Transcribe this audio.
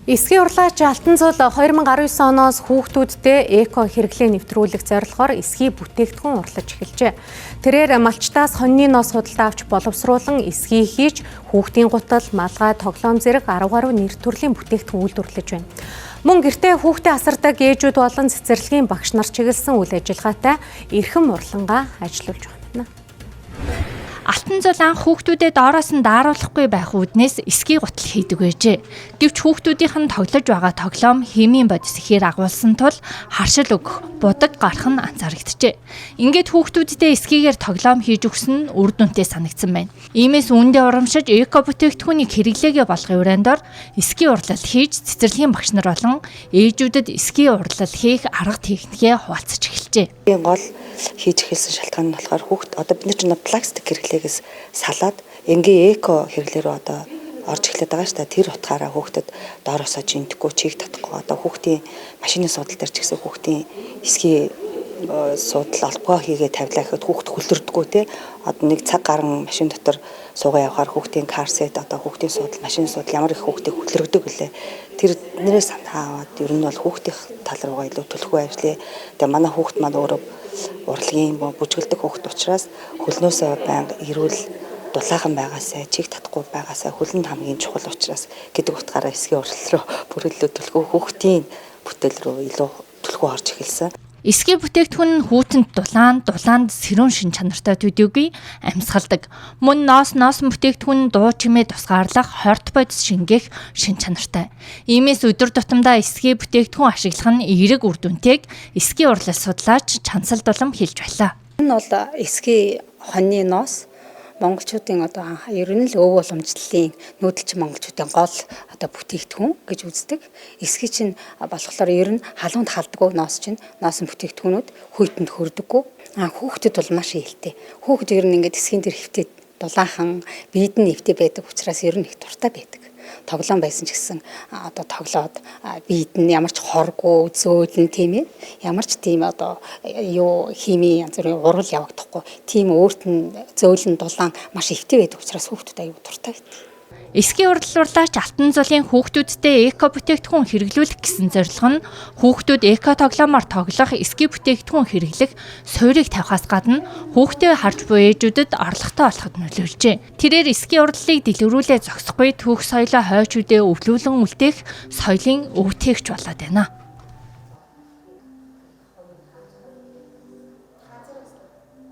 Эсгийн урлаач Алтан цул 2019 оноос хүүхдүүддээ эко хэрэглээ нэвтрүүлэх зорилгоор эсгийн бүтээгдэхүүн урлаж эхэлжээ. Тэрээр малчтаас хоньны ноос худалдаа авч боловсруулан эсгий хийж хүүхдийн гутал, малгай, тоглоом зэрэг 10 гаруй нэр төрлийн бүтээгдэхүүн үйлдвэрлэж байна. Мөн гэртээ хүүхдээ асардаг ээжүүд болон цэцэрлэгийн багш нар чиглэсэн үйл ажиллагаатай эрхэм урлангаа ажиллуулж байна. Алтан цул анх хүүхдүүдэд доороос нь дааруулахгүй байх үүднээс эсгий гутал хийдэг байжээ. Гэвч хүүхдүүдийнх нь тоглож байгаа тоглоом химийн бодис ихээр агуулсан тул харшил өгөх, будаг гарах нь анзаарэгджээ. Ингээд хүүхдүүддээ эсгийгээр тоглоом хийж өгсөн нь үр дүнтэй санагдсан байна. Иймээс үүндээ урамшиж эко бүтээгдэхүүнийг хэрэглээгээ болгохын урандор эсгий урлал хийж цэцэрлэгийн багш нар болон ээжүүдэд эсгий урлал хийх арга техникээ хуваалцаж эхэлжээ. Гол хийж эхэлсэн шалтгаан нь болохоор хүүхд одоо бид нар пластик хэрэглээгээс салаад энгийн эко хэрэглээ рүү одоо орж эхлэдэг байгаа шүү дээ. Тэр утгаараа хүүхдэд доороосоо жинтэхгүй чийг татахгүй одоо хүүхдийн машины суудал дээр ч гэсэн хүүхдийн эсгийн суудал албагаа хийгээ тавилаа гэхэд хүүхд хөлөрдөггүй те одоо нэг цаг гарan машин дотор суугаа явахаар хүүхдийн карсет одоо хүүхдийн суудал машины суудал ямар их хүүхдийг хөлөрдөг гэлээ тэр нэрээс санаа аваад ер нь бол хүүхдийн тал руугаа илүү төлөвлөгөө ажиллая. Тэгээ манай хүүхд маань өөрөө урлагийн бүжгэлдэг хүүхд учраас хөлнөөсөө байнга эрүүл дулаахан байгаасаа чиг татахгүй байгаасаа хөлөнд хамгийн чухал учраас гэдэг утгаараа эсгийн урлал руу бүр илүү төлөвлөгөө хүүхдийн бүтээл рүү илүү төлөвлөгөө орж эхэлсэн. Эсгийн бүтээгдэхүүн нь хүүтэнд дулаанд сэрүүн шин чанартай төдийгүй амьсгалдаг. Мөн ноос бүтээгдэхүүн нь дуу чимээ тусгаарлах хорт бодис шингээх шин чанартай. Иймээс өдөр тутамдаа эсгийн бүтээгдэхүүн ашиглах нь эерэг үр дүнтэйг эсгийн урлал судлаач Чансал Дулам хэлж байлаа. Энэ бол эсгийн хоньны ноос монголчуудын одоо ер нь л өв уламжлалын нүүдэлчин монголчуудын гол одоо бүтээгдэхүүн гэж үздэг. Эсгий чинь болохоор ер нь халуунд халдаггүй ноос бүтээгдэхүүнүүд хүйтэнд хүрдэггүй. Хүүхдэд бол маш ээлтэй. Хүүхд ер нь ингээд эсгийн дээр хөвтөд дулаахан биед нь эвтэй байдаг учраас ер нь их дуртай байдаг. Тоглоом байсан ч гэсэн одоо тоглоод биед нь ямар ч хоргүй зөөлн тийм ээ ямар ч тийм одоо хими янз бүрийн урал явагдахгүй тийм өөрт нь зөөлн дулаан маш ихтэй байдаг учраас хүүхдүүд аюу дуртай байдаг. Эсгийн урлалуурлаач Алтан цулын хүүхдүүддээ эко бүтээгдэхүүн хэрэглүүлэх гэсэн зорилго нь хүүхдүүд эко тоглоомоор тоглох эсгийн бүтээгдэхүүн хэрэглэх суурийг тавихаас гадна хүүхдээ харж буй ээжүүдэд орлоготой болоход нөлөөлжээ. Тэрээр эсгийн урлалыг дэлгэрүүлээ зогсохгүй түүх соёлоо хойч үдээ өвлүүлэн үлдээх соёлын өвтөөгч болоод байна.